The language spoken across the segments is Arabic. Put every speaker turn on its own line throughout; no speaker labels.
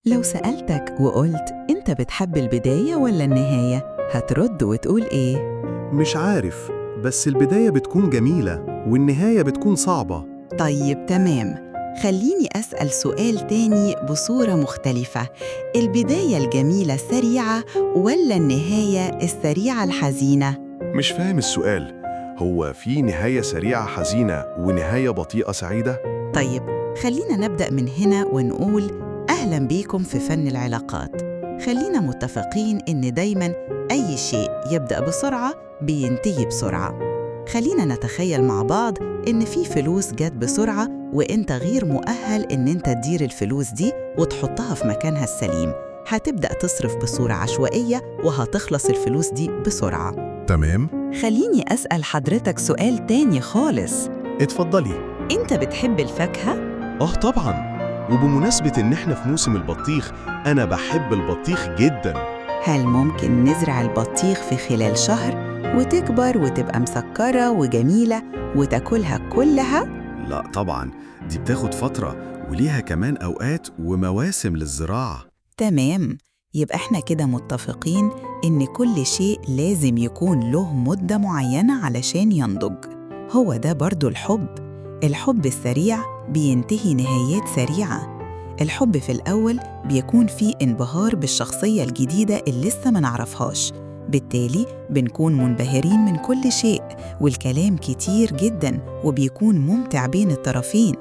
لو سألتك وقلت أنت بتحب البداية ولا النهاية؟ هترد وتقول إيه؟
مش عارف، بس البداية بتكون جميلة والنهاية بتكون صعبة.
طيب تمام، خليني أسأل سؤال تاني بصورة مختلفة. البداية الجميلة سريعة ولا النهاية السريعة الحزينة؟
مش فاهم السؤال. هو في نهاية سريعة حزينة ونهاية بطيئة سعيدة؟
طيب خلينا نبدأ من هنا ونقول أهلاً بيكم في فن العلاقات. خلينا متفقين إن دايماً أي شيء يبدأ بسرعة بينتهي بسرعة. خلينا نتخيل مع بعض إن في فلوس جت بسرعة وإنت غير مؤهل إن إنت تدير الفلوس دي وتحطها في مكانها السليم. هتبدأ تصرف بصورة عشوائية وهتخلص الفلوس دي بسرعة.
تمام.
خليني أسأل حضرتك سؤال تاني خالص.
اتفضلي.
إنت بتحب الفاكهة؟
طبعاً. وبمناسبة إن إحنا في موسم البطيخ، أنا بحب البطيخ جداً.
هل ممكن نزرع البطيخ في خلال شهر وتكبر وتبقى مسكرة وجميلة وتاكلها كلها؟
لا طبعاً، دي بتاخد فترة وليها كمان أوقات ومواسم للزراعة.
تمام، يبقى احنا كده متفقين إن كل شيء لازم يكون له مدة معينة علشان ينضج. هو ده برضو الحب. الحب السريع بينتهي نهايات سريعة. الحب في الأول بيكون فيه انبهار بالشخصية الجديدة اللي لسه ما نعرفهاش، بالتالي بنكون منبهرين من كل شيء والكلام كتير جداً وبيكون ممتع بين الطرفين.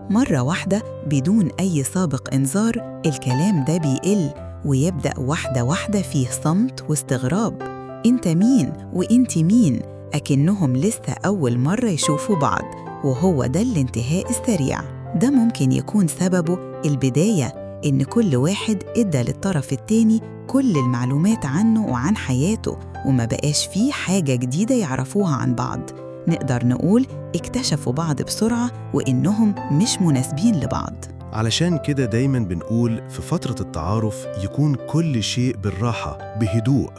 مرة واحدة بدون أي سابق إنذار الكلام ده بيقل ويبدأ واحدة واحدة فيه صمت واستغراب. أنت مين وأنت مين؟ أكنهم لسه أول مرة يشوفوا بعض، وهو ده الانتهاء السريع. ده ممكن يكون سببه البداية، إن كل واحد إدى للطرف التاني كل المعلومات عنه وعن حياته وما بقاش فيه حاجة جديدة يعرفوها عن بعض. نقدر نقول اكتشفوا بعض بسرعة وإنهم مش مناسبين لبعض.
علشان كده دايماً بنقول في فترة التعارف يكون كل شيء بالراحة بهدوء.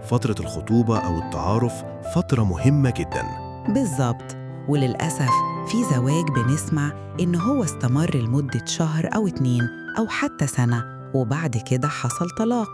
فترة الخطوبة أو التعارف فترة مهمة جداً.
بالظبط. وللأسف في زواج بنسمع إن هو استمر لمدة شهر أو 2 أو حتى سنة وبعد كده حصل طلاق.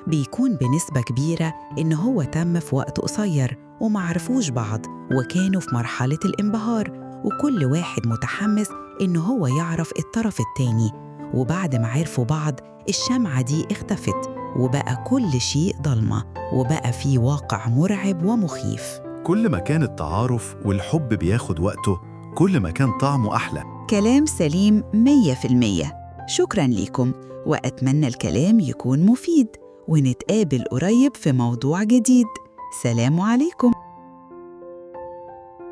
بيكون بنسبة كبيرة إن هو تم في وقت قصير ومعرفوش بعض وكانوا في مرحلة الانبهار وكل واحد متحمس إن هو يعرف الطرف التاني، وبعد ما عرفوا بعض الشمعة دي اختفت وبقى كل شيء ضلمة وبقى في واقع مرعب ومخيف.
كل ما كان التعارف والحب بياخد وقته، كل ما كان طعمه أحلى.
كلام سليم 100%. شكراً ليكم وأتمنى الكلام يكون مفيد، ونتقابل قريب في موضوع جديد. سلام عليكم.